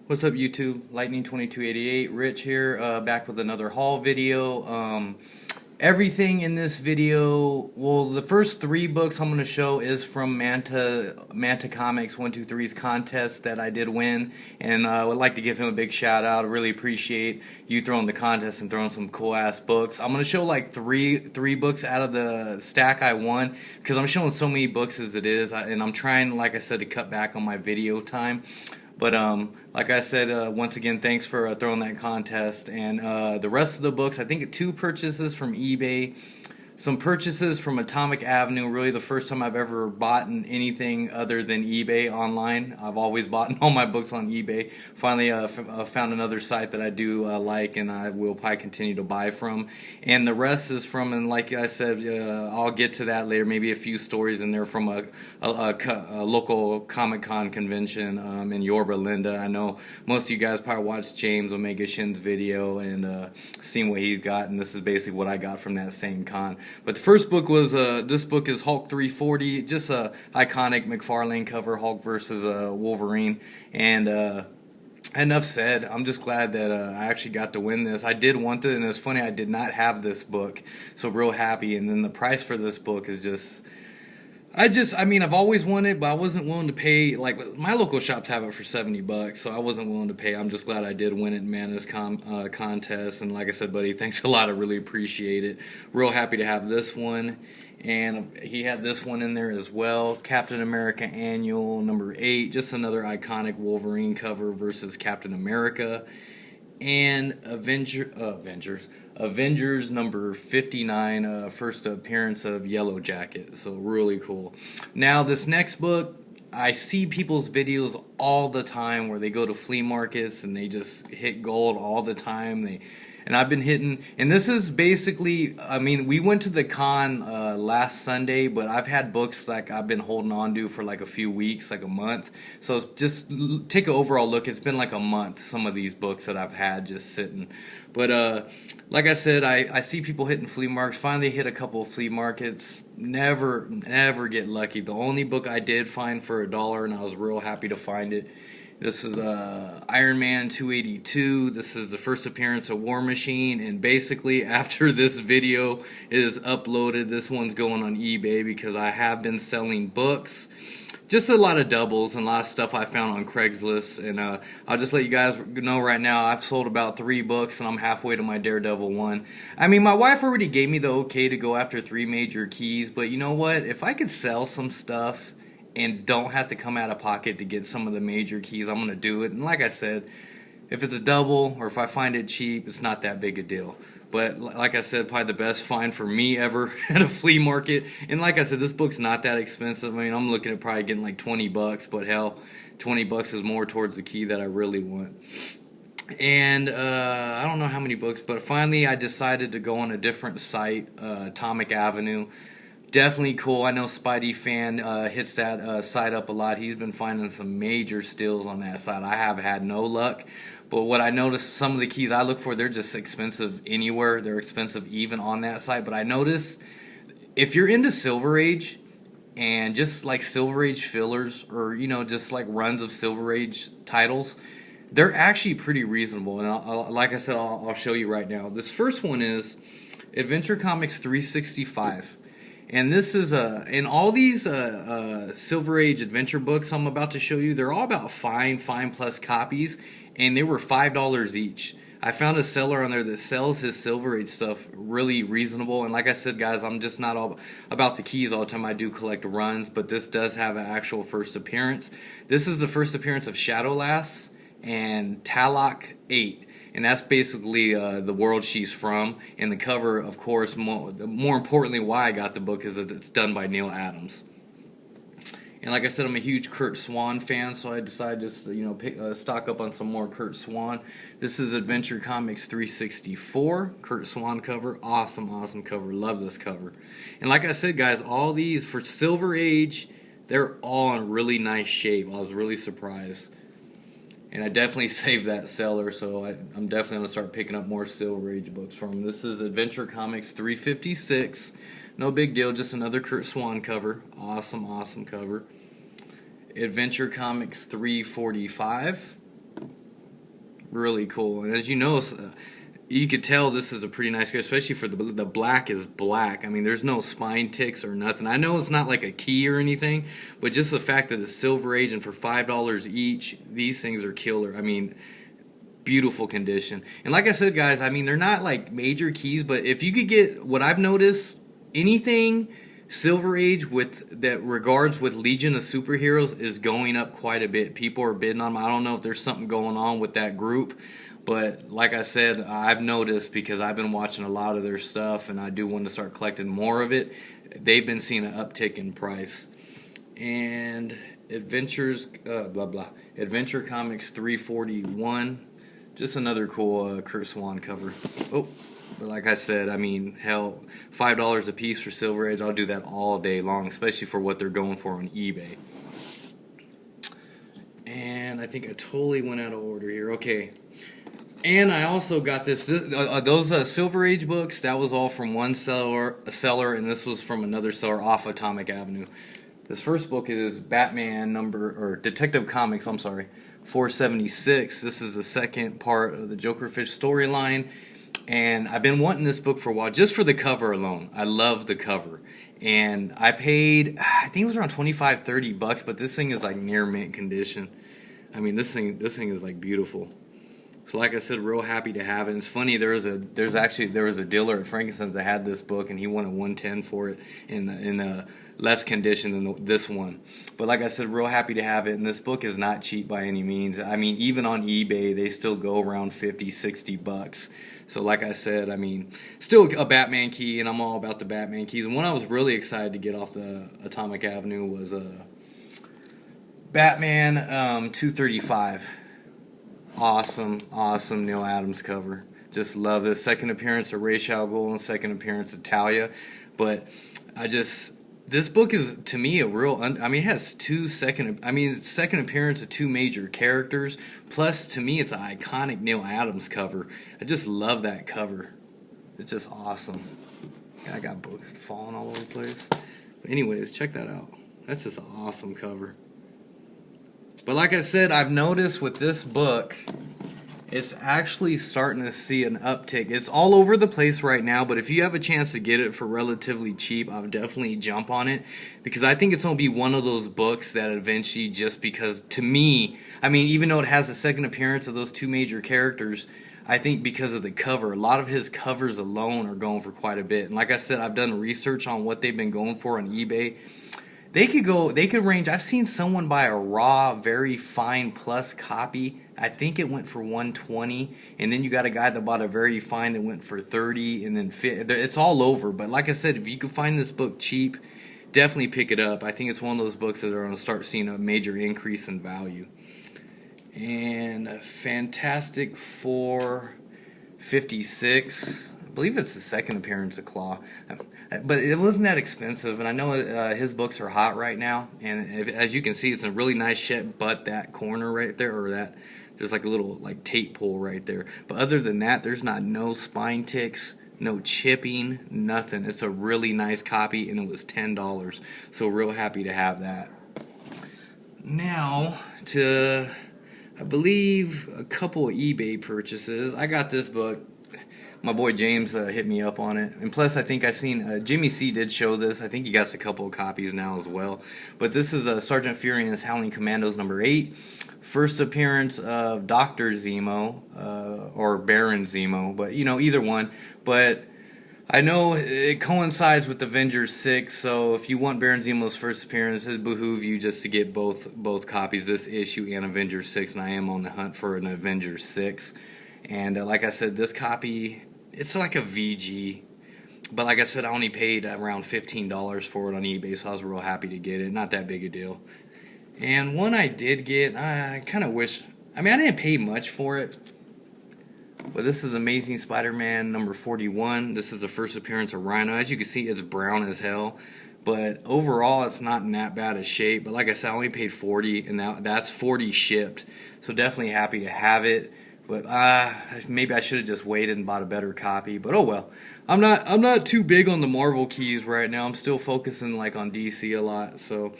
What's up, YouTube? Lightning2288, Rich here, back with another haul video. Everything in this video, well, the first three books I'm going to show is from Manta Comics 123's contest that I did win, and I would like to give him a big shout out. I really appreciate you throwing the contest and throwing some cool ass books. I'm going to show like three books out of the stack I won, because I'm showing so many books as it is, and I'm trying, like I said, to cut back on my video time. But like I said, once again, thanks for throwing that contest. And the rest of the books, I think two purchases from eBay, some purchases from Atomic Avenue. Really, the first time I've ever bought anything other than eBay online. I've always bought all my books on eBay. Finally, found another site that I do like, and I will probably continue to buy from. And the rest is from, and like I said, I'll get to that later. Maybe a few stories in there from a local Comic Con convention in Yorba Linda. I know most of you guys probably watched James Omega Shin's video and seen what he's got, and this is basically what I got from that same con. But the first book was, this book is Hulk 340, just a iconic McFarlane cover, Hulk versus Wolverine. And enough said. I'm just glad that I actually got to win this. I did want it, and it's funny, I did not have this book, so real happy. And then the price for this book is just... I mean, I've always wanted, but I wasn't willing to pay. Like, my local shops have it for $70, so I wasn't willing to pay. I'm just glad I did win it in Mana's contest. And like I said, buddy, thanks a lot. I really appreciate it. Real happy to have this one. And he had this one in there as well. Captain America Annual number 8. Just another iconic Wolverine cover versus Captain America. And Avengers number 59, first appearance of Yellow Jacket. So really cool. Now this next book, I see people's videos all the time where they go to flea markets and they just hit gold all the time. And I've been hitting, and this is basically, I mean, we went to the con last Sunday, but I've had books like I've been holding on to for like a few weeks, like a month. So just take an overall look. It's been like a month, some of these books that I've had just sitting. But like I said, I see people hitting flea markets. Finally hit a couple of flea markets. Never get lucky. The only book I did find for $1, and I was real happy to find it. This is Iron Man 282. This is the first appearance of War Machine, and basically after this video is uploaded, this one's going on eBay because I have been selling books. Just a lot of doubles and a lot of stuff I found on Craigslist, and I'll just let you guys know right now, I've sold about 3 books and I'm halfway to my Daredevil one. I mean, my wife already gave me the okay to go after 3 major keys, but you know what? If I could sell some stuff and don't have to come out of pocket to get some of the major keys, I'm going to do it. And like I said, if it's a double or if I find it cheap, it's not that big a deal. But like I said, probably the best find for me ever at a flea market. And like I said, this book's not that expensive. I mean, I'm looking at probably getting like $20, but hell, $20 is more towards the key that I really want. And I don't know how many books, but finally I decided to go on a different site, Atomic Avenue. Definitely cool. I know Spidey fan hits that site up a lot. He's been finding some major steals on that site. I have had no luck. But what I noticed, some of the keys I look for, they're just expensive anywhere. They're expensive even on that site. But I noticed if you're into Silver Age and just like Silver Age fillers, or, you know, just like runs of Silver Age titles, they're actually pretty reasonable. And like I said, I'll show you right now. This first one is Adventure Comics 365. And this is in all these Silver Age adventure books I'm about to show you, they're all about fine plus copies, and they were $5 each. I found a seller on there that sells his Silver Age stuff really reasonable. And like I said, guys, I'm just not all about the keys all the time. I do collect runs, but this does have an actual first appearance. This is the first appearance of Shadowlass and Talok 8. And that's basically the world she's from. And the cover, of course, more importantly, why I got the book is that it's done by Neil Adams. And like I said, I'm a huge Kurt Swan fan, so I decided just to stock up on some more Kurt Swan. This is Adventure Comics 364, Kurt Swan cover. Awesome cover. Love this cover. And like I said, guys, all these for Silver Age, they're all in really nice shape. I was really surprised. And I definitely saved that seller, so I'm definitely going to start picking up more Silver Age books from him. This is Adventure Comics 356. No big deal, just another Kurt Swan cover. Awesome cover. Adventure Comics 345. really cool. And as you know, you could tell this is a pretty nice card, especially for the black is black. I mean, there's no spine ticks or nothing. I know it's not like a key or anything, but just the fact that it's Silver Age and for $5 each, these things are killer. I mean, beautiful condition. And like I said, guys, I mean, they're not like major keys, but if you could get, what I've noticed, anything Silver Age with that regards with Legion of Superheroes is going up quite a bit. People are bidding on them. I don't know if there's something going on with that group, but like I said, I've noticed because I've been watching a lot of their stuff and I do want to start collecting more of it. They've been seeing an uptick in price. And Adventures, Adventure Comics 341. Just another cool Kurt Swan cover. Oh, but like I said, I mean, hell, $5 a piece for Silver Age, I'll do that all day long, especially for what they're going for on eBay. And I think I totally went out of order here. Okay. And I also got those Silver Age books. That was all from one seller, and this was from another seller off Atomic Avenue. This first book is Detective Comics, 476. This is the second part of the Jokerfish storyline. And I've been wanting this book for a while, just for the cover alone. I love the cover. And I paid, I think it was around $25-30, but this thing is like near mint condition. I mean, this thing is like beautiful. So like I said, real happy to have it. And it's funny, there was a dealer at Frankenstein's that had this book, and he wanted $110 for it in less condition than this one. But like I said, real happy to have it. And this book is not cheap by any means. I mean, even on eBay, they still go around $50-60. So like I said, I mean, still a Batman key, and I'm all about the Batman keys. And one I was really excited to get off the Atomic Avenue was Batman 235. Awesome Neil Adams cover. Just love this. Second appearance of Ra's al Ghul and second appearance of Talia. But this book is, to me, a real, it has second appearance of two major characters. Plus, to me, it's an iconic Neil Adams cover. I just love that cover. It's just awesome. I got books falling all over the place. But anyways, check that out. That's just an awesome cover. But like I said, I've noticed with this book, it's actually starting to see an uptick. It's all over the place right now, but if you have a chance to get it for relatively cheap, I would definitely jump on it. Because I think it's going to be one of those books that eventually, just because, to me, I mean, even though it has the second appearance of those two major characters, I think because of the cover, a lot of his covers alone are going for quite a bit. And like I said, I've done research on what they've been going for on eBay. They could range. I've seen someone buy a raw, very fine plus copy. I think it went for $120, and then you got a guy that bought a very fine that went for $30, and then it's all over. But like I said, if you can find this book cheap, definitely pick it up. I think it's one of those books that are going to start seeing a major increase in value. And Fantastic Four 56. I believe it's the second appearance of Claw. But it wasn't that expensive, and I know his books are hot right now. And as you can see, it's a really nice shape, but that corner right there, or that, there's like a little like tape pull right there. But other than that, there's no spine ticks, no chipping, nothing. It's a really nice copy, and it was $10. So real happy to have that. Now to, I believe, a couple of eBay purchases. I got this book. My boy James hit me up on it. And plus, I think I seen Jimmy C did show this. I think he got a couple of copies now as well. But this is Sergeant Fury and his Howling Commandos number 8. First appearance of Dr. Zemo, or Baron Zemo. But, either one. But I know it coincides with Avengers 6. So if you want Baron Zemo's first appearance, it behoove you just to get both copies, this issue and Avengers 6. And I am on the hunt for an Avengers 6. And like I said, this copy, it's like a VG. But like I said, I only paid around $15 for it on eBay, so I was real happy to get it. Not that big a deal. And one I did get, I kind of wish, I didn't pay much for it. But this is Amazing Spider-Man number 41. This is the first appearance of Rhino. As you can see, it's brown as hell. But overall, it's not in that bad a shape. But like I said, I only paid $40, and that's $40 shipped. So definitely happy to have it. But maybe I should have just waited and bought a better copy. But oh well. I'm not too big on the Marvel keys right now. I'm still focusing on DC a lot. So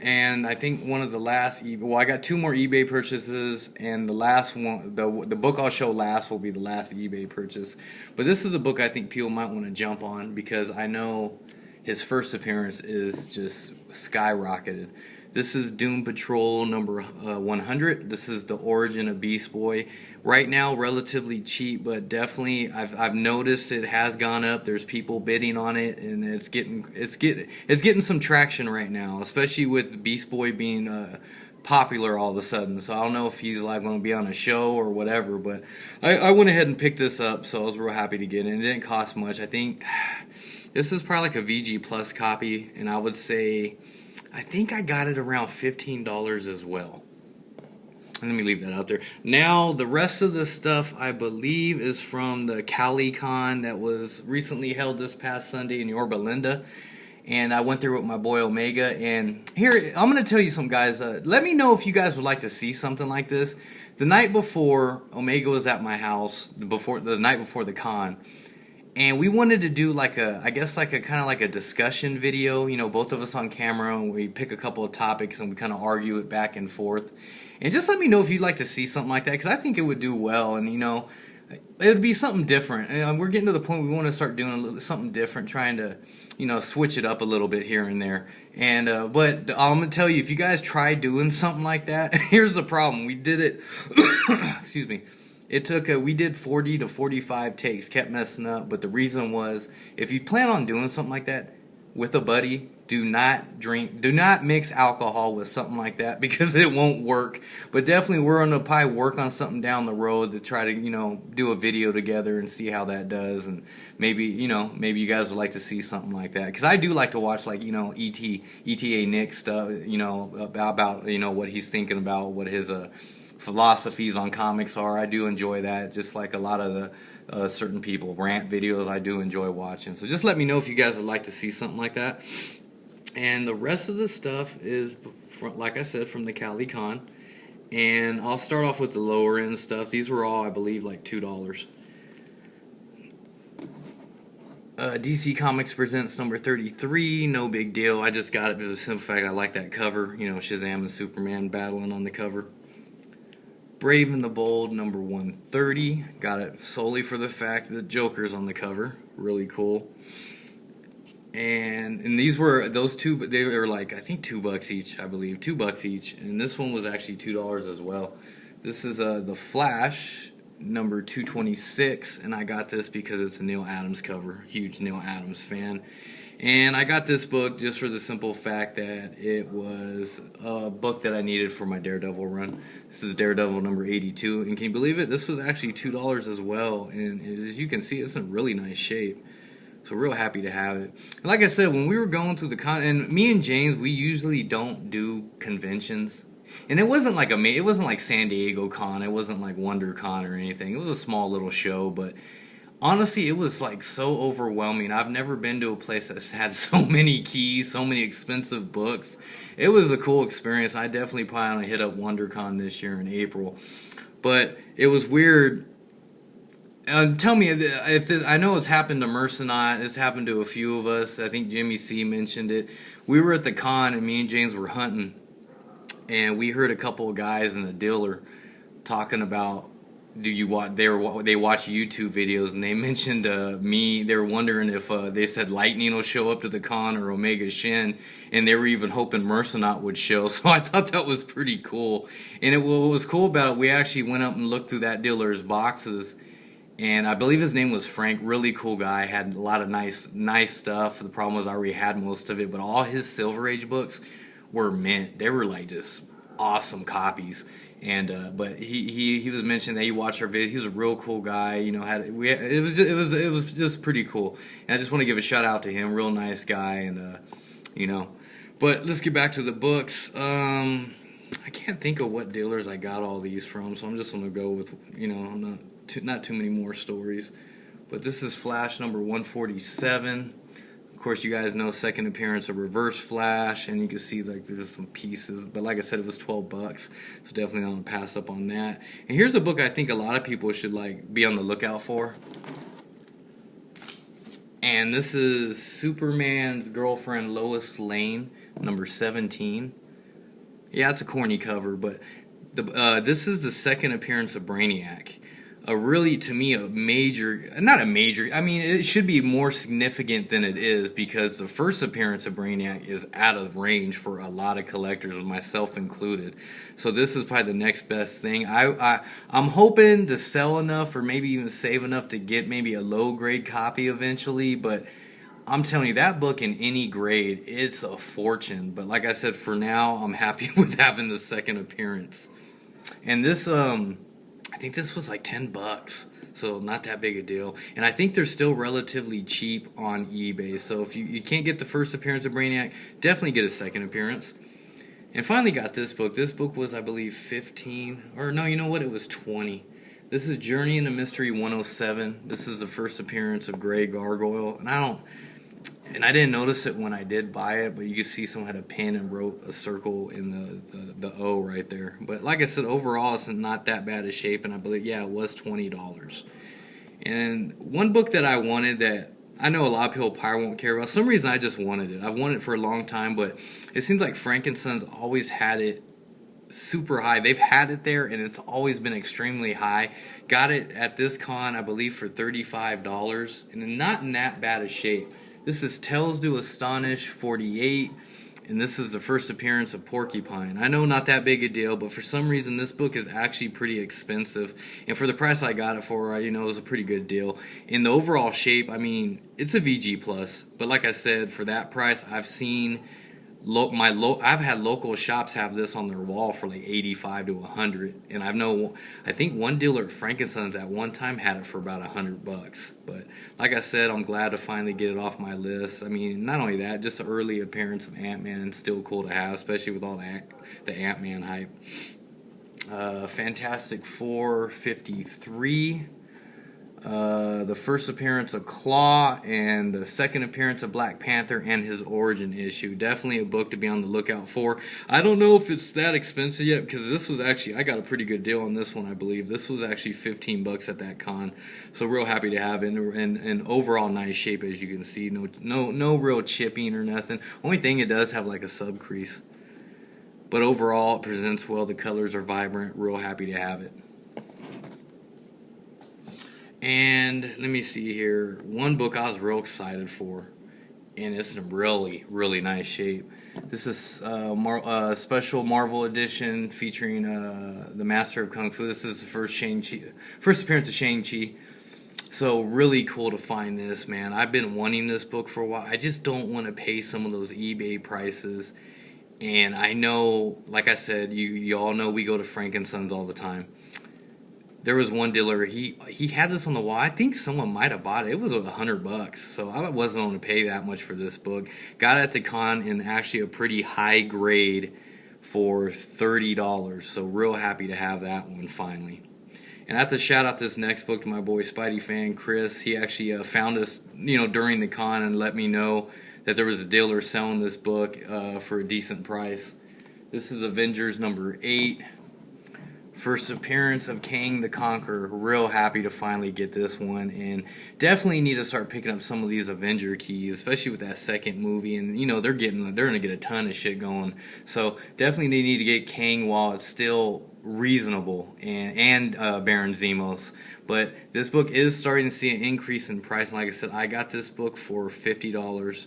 And I think one of the last well, I got two more eBay purchases, and the last one, the book I'll show last will be the last eBay purchase. But this is a book I think people might want to jump on because I know his first appearance is just skyrocketed. This is Doom Patrol number 100. This is the origin of Beast Boy. Right now, relatively cheap, but definitely I've noticed it has gone up. There's people bidding on it, and it's getting some traction right now, especially with Beast Boy being popular all of a sudden. So I don't know if he's like going to be on a show or whatever, but I went ahead and picked this up, so I was real happy to get it. It didn't cost much. I think this is probably like a VG Plus copy, and I would say I think I got it around $15 as well. Let me leave that out there. Now, the rest of the stuff, I believe, is from the Cali Con that was recently held this past Sunday in Yorba Linda. And I went there with my boy Omega. And here, I'm going to tell you some guys. Let me know if you guys would like to see something like this. The night before, Omega was at my house, the night before the con. And we wanted to do like a kind of like a discussion video, you know, both of us on camera, and we pick a couple of topics and we kind of argue it back and forth. And just let me know if you'd like to see something like that, because I think it would do well, and you know, it would be something different. And we're getting to the point we want to start doing something different, trying to, you know, switch it up a little bit here and there. And but I'm gonna tell you, if you guys try doing something like that, here's the problem: we did it. Excuse me. It took we did 40 to 45 takes, kept messing up. But the reason was, if you plan on doing something like that with a buddy, do not mix alcohol with something like that, because it won't work. But definitely we're going to probably work on something down the road to try to, you know, do a video together and see how that does. And maybe, you know, maybe you guys would like to see something like that, because I do like to watch, like, you know, ETA Nick stuff, you know, about you know, what he's thinking about, what his philosophies on comics are. I do enjoy that, just like a lot of the certain people rant videos I do enjoy watching. So just let me know if you guys would like to see something like that. And the rest of the stuff is, like I said, from the Cali Con. And I'll start off with the lower end stuff. These were all, I believe, like $2. DC Comics Presents number 33. No big deal. I just got it for the simple fact I like that cover. You know, Shazam and Superman battling on the cover. Brave and the Bold number 130. Got it solely for the fact that Joker's on the cover. Really cool. And these were those two, but they were like, I think $2 each, I believe, $2 each. And this one was actually $2 as well. This is the Flash number 226, and I got this because it's a Neil Adams cover. Huge Neil Adams fan. And I got this book just for the simple fact that it was a book that I needed for my Daredevil run. This is Daredevil number 82, and can you believe it? This was actually $2 as well, and as you can see, it's in really nice shape. So real happy to have it. And like I said, when we were going through the con, and me and James, we usually don't do conventions. And it wasn't like it wasn't like San Diego Con, it wasn't like WonderCon or anything. It was a small little show, but honestly, it was like so overwhelming. I've never been to a place that's had so many keys, so many expensive books. It was a cool experience. I definitely plan to hit up WonderCon this year in April. But it was weird. Tell me if this, I know it's happened to Mercenot. It's happened to a few of us. I think Jimmy C mentioned it. We were at the con, and me and James were hunting, and we heard a couple of guys in the dealer talking about, they watch YouTube videos, and they mentioned me. They were wondering if they said Lightning will show up to the con or Omega Shin, and they were even hoping Mercenot would show. So I thought that was pretty cool. And what was cool about it, we actually went up and looked through that dealer's boxes. And I believe his name was Frank. Really cool guy. Had a lot of nice stuff. The problem was I already had most of it. But all his Silver Age books were mint. They were like just awesome copies. And but he was mentioning that he watched our video. He was a real cool guy. You know, it was just pretty cool. And I just want to give a shout out to him. Real nice guy. And you know. But let's get back to the books. I can't think of what dealers I got all these from. So I'm just gonna go with, you know, not too many more stories. But this is Flash number 147. Of course, you guys know second appearance of Reverse Flash, and you can see like there's some pieces. But like I said, it was $12, so definitely not gonna pass up on that. And here's a book I think a lot of people should like be on the lookout for. And this is Superman's girlfriend Lois Lane. number 17. Yeah, it's a corny cover, but this is the second appearance of Brainiac. A really, to me, a major, not a major, I mean, it should be more significant than it is, because the first appearance of Brainiac is out of range for a lot of collectors, myself included. So this is probably the next best thing. I'm hoping to sell enough, or maybe even save enough to get maybe a low grade copy eventually, but I'm telling you, that book in any grade, it's a fortune. But like I said, for now, I'm happy with having the second appearance. And this, I think this was like $10, so not that big a deal. And I think they're still relatively cheap on eBay. So if you can't get the first appearance of Brainiac, definitely get a second appearance. And finally got this book. This book was, I believe, 15, or no, you know what? It was 20. This is Journey into Mystery 107. This is the first appearance of Grey Gargoyle, and I didn't notice it when I did buy it, but you can see someone had a pen and wrote a circle in the O right there. But like I said, overall, it's not that bad a shape, and I believe, yeah, it was $20. And one book that I wanted that I know a lot of people probably won't care about, for some reason I just wanted it. I've wanted it for a long time, but it seems like Frankenstein's always had it super high. They've had it there, and it's always been extremely high. Got it at this con, I believe, for $35, and not in that bad a shape. This is Tales to Astonish 48, and this is the first appearance of Porcupine. I know not that big a deal, but for some reason this book is actually pretty expensive, and for the price I got it for, it was a pretty good deal. In the overall shape, I mean, it's a VG+, but like I said, for that price, I've seen I've had local shops have this on their wall for like $85 to $100, and I think one dealer at Frankenstein's at one time had it for about $100. But like I said, I'm glad to finally get it off my list. I mean, not only that, just the early appearance of Ant-Man, still cool to have, especially with all the Ant-Man hype. Fantastic Four 53. The first appearance of Claw, and the second appearance of Black Panther and his origin issue. Definitely a book to be on the lookout for. I don't know if it's that expensive yet, because this was actually, I got a pretty good deal on this one, I believe. This was actually $15 at that con, so real happy to have it in overall nice shape, as you can see. No real chipping or nothing. Only thing, it does have like a sub crease, but overall it presents well. The colors are vibrant. Real happy to have it. And let me see here. One book I was real excited for, and it's in really, really nice shape. This is a special Marvel edition featuring the Master of Kung Fu. This is the first appearance of Shang-Chi. So really cool to find this, man. I've been wanting this book for a while. I just don't want to pay some of those eBay prices. And I know, like I said, you all know we go to Frankenstein's all the time. There was one dealer, he had this on the wall. I think someone might have bought it. It was $100, so I wasn't going to pay that much for this book. Got it at the con in actually a pretty high grade for $30, so real happy to have that one finally. And I have to shout out this next book to my boy Spidey fan Chris. He actually found us, during the con, and let me know that there was a dealer selling this book for a decent price. This is Avengers number 8. First appearance of Kang the Conqueror. Real happy to finally get this one, and definitely need to start picking up some of these Avenger keys, especially with that second movie. And they're gonna get a ton of shit going. So definitely they need to get Kang while it's still reasonable, and Baron Zemos. But this book is starting to see an increase in price, and like I said, I got this book for $50.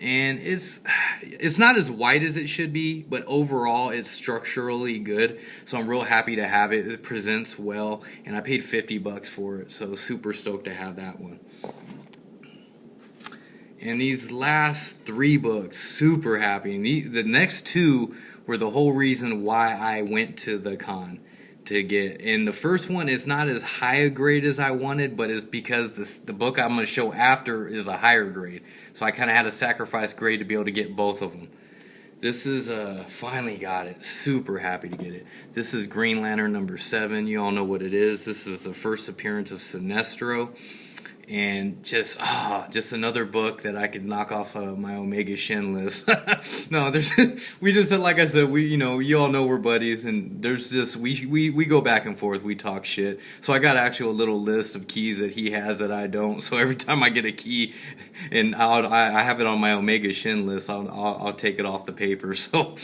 And it's not as wide as it should be, but overall it's structurally good. So I'm real happy to have it. It presents well, and I paid $50 for it. So super stoked to have that one. And these last 3 books, super happy. And the next 2 were the whole reason why I went to the con to get. And the first one is not as high a grade as I wanted, but it's because the book I'm going to show after is a higher grade. So I kind of had to sacrifice grade to be able to get both of them. This is, finally got it. Super happy to get it. This is Green Lantern number 7. You all know what it is. This is the first appearance of Sinestro. and just another book that I could knock off my Omega Shin list. No, there's we just like I said, we you all know we're buddies, and there's just we go back and forth, we talk shit. So I got actually a little list of keys that he has that I don't. So every time I get a key, and I have it on my Omega Shin list, I'll take it off the paper. So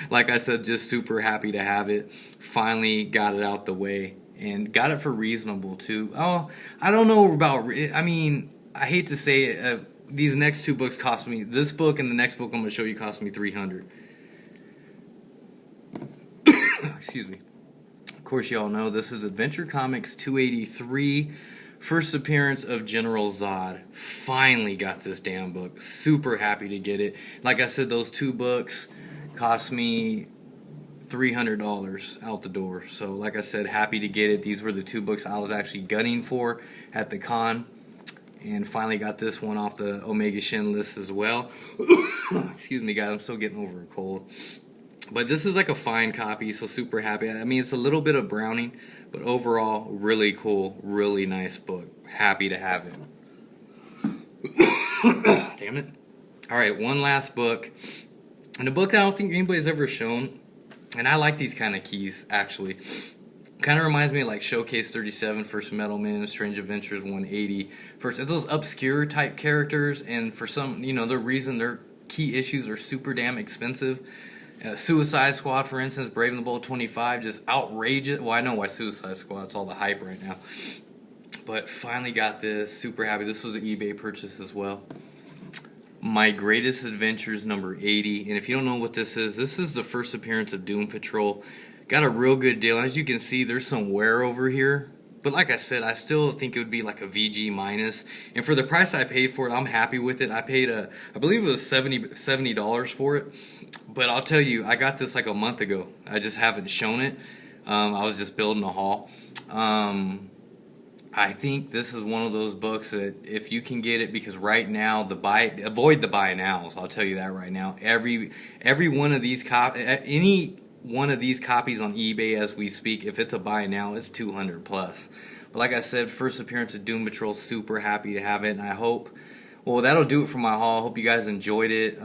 like I said, just super happy to have it. Finally got it out the way. And got it for reasonable too. Oh, I don't know about. I mean, I hate to say it. These next two books cost me. This book and the next book I'm going to show you cost me $300. Excuse me. Of course, y'all know this is Adventure Comics 283, first appearance of General Zod. Finally got this damn book. Super happy to get it. Like I said, those two books cost me $300 out the door. So like I said, happy to get it. These were the two books I was actually gunning for at the con, and finally got this one off the Omega Shin list as well. Excuse me guys, I'm still getting over a cold. But this is like a fine copy, so super happy. I mean, it's a little bit of Browning, but overall really cool, really nice book. Happy to have it. Damn it. Alright, one last book, and a book I don't think anybody's ever shown. And I like these kind of keys, actually. Kind of reminds me of like Showcase 37, First Metal Man, Strange Adventures 180. First, those obscure type characters, and for some, the reason their key issues are super damn expensive. Suicide Squad, for instance, Brave and the Bold 25, just outrageous. Well, I know why Suicide Squad's all the hype right now. But finally got this, super happy. This was an eBay purchase as well. My Greatest Adventures number 80, and if you don't know what this is the first appearance of Doom Patrol. Got a real good deal. As you can see, there's some wear over here, but like I said, I still think it would be like a VG minus, and for the price I paid for it, I'm happy with it. I paid I believe it was $70 for it, but I'll tell you, I got this like a month ago. I just haven't shown it. I was just building a haul. I think this is one of those books that if you can get it, because right now avoid the buy nows. I'll tell you that right now. Every one of these any one of these copies on eBay as we speak, if it's a buy now, it's 200 plus. But like I said, first appearance of Doom Patrol, super happy to have it, and I hope. Well, that'll do it for my haul. Hope you guys enjoyed it.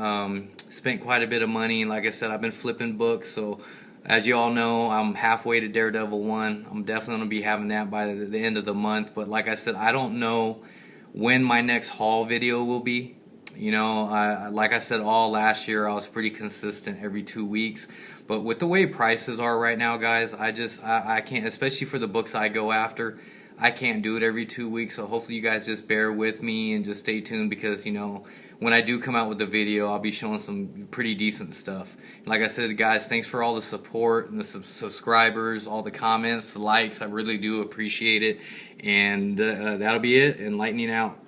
Spent quite a bit of money, and like I said, I've been flipping books, so. As you all know, I'm halfway to Daredevil 1. I'm definitely going to be having that by the end of the month. But like I said, I don't know when my next haul video will be. Like I said, all last year I was pretty consistent every 2 weeks. But with the way prices are right now, guys, I can't, especially for the books I go after, I can't do it every 2 weeks. So hopefully you guys just bear with me and just stay tuned, because, when I do come out with the video, I'll be showing some pretty decent stuff. Like I said, guys, thanks for all the support and the subscribers, all the comments, the likes. I really do appreciate it. And that'll be it. And lightning out.